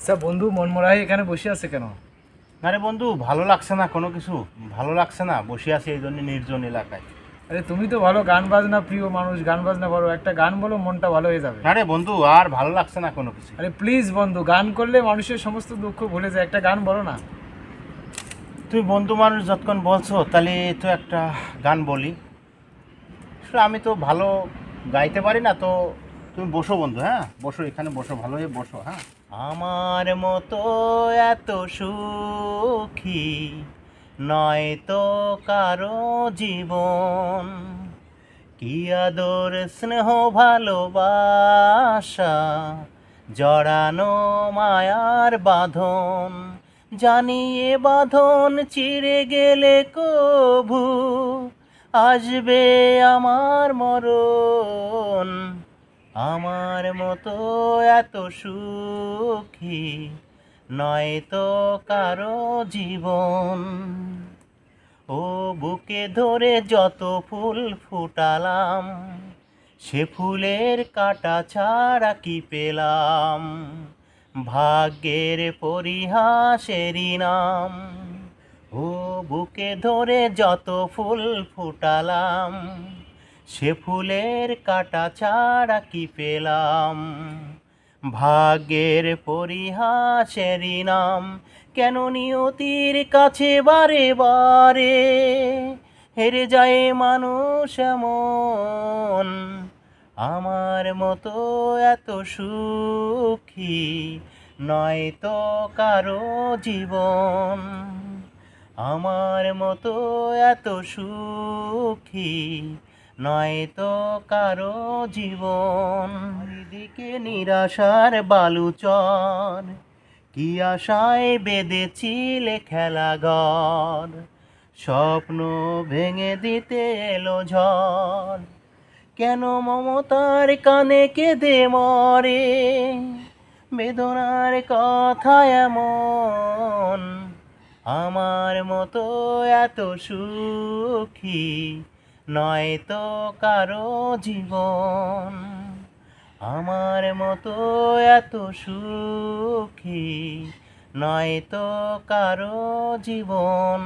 আচ্ছা বন্ধু, মনমরাই এখানে বসে আছে কেন? না রে বন্ধু, ভালো লাগছে না, কোনো কিছু ভালো লাগছে না, বসে আছি এই জন্য নির্জন এলাকায়। আরে তুমি তো ভালো গান বাজনা প্রিয় মানুষ, গান বাজনা করো, একটা গান বলো, মনটা ভালো হয়ে যাবে। না রে বন্ধু, আর ভালো লাগছে না কোনো কিছু। আরে প্লিজ বন্ধু, গান করলে মানুষের সমস্ত দুঃখ ভুলে যায়, একটা গান বলো না। তুই বন্ধু মানুষ যতক্ষণ বলছো, তাহলে তো একটা গান বলি। আসলে আমি তো ভালো গাইতে পারি না তো। তুমি বসো বন্ধু, হ্যাঁ বসো, এখানে বসো, ভালো হয়ে বসো, হ্যাঁ। আমার মতো এত সুখী নয় তো কারো জীবন, কি আদর স্নেহ ভালোবাসা জড়ানো মায়ার বাঁধন, জানিয়ে বাঁধন চিরে গেলে কভু আসবে আমার মরণ। আমার মতো এত সুখী নয় তো কারো জীবন, ও বুকে ধরে যত ফুল ফুটালাম, সে ফুলের কাঁটা ছাড়া কি পেলাম, ভাগ্যের পরিহাসেরই নাম। ও বুকে ধরে যত ফুল ফুটালাম, সে ফুলের কাঁটা ছাড়া কি পেলাম, ভাগ্যের পরিহাসেরই নাম। কেন নিয়তির কাছে বারে বারে হেরে যায় মানুষ এমন, আমার মতো এত সুখী নয় তো কারো জীবন, আমার মতো এত সুখী নয় তো কারো জীবন। দিকে নিরাশার বালুচর, কি আশায় বেঁধেছিলে খেলাঘর, স্বপ্ন ভেঙে দিতে এলো ঝড়। কেন মমতার কানে কেঁদে মরে, বেদনার কথা এমন, আমার মতো এত সুখী নয় তো কারো জীবন, আমার মতো এত সুখী নয় তো কারো জীবন।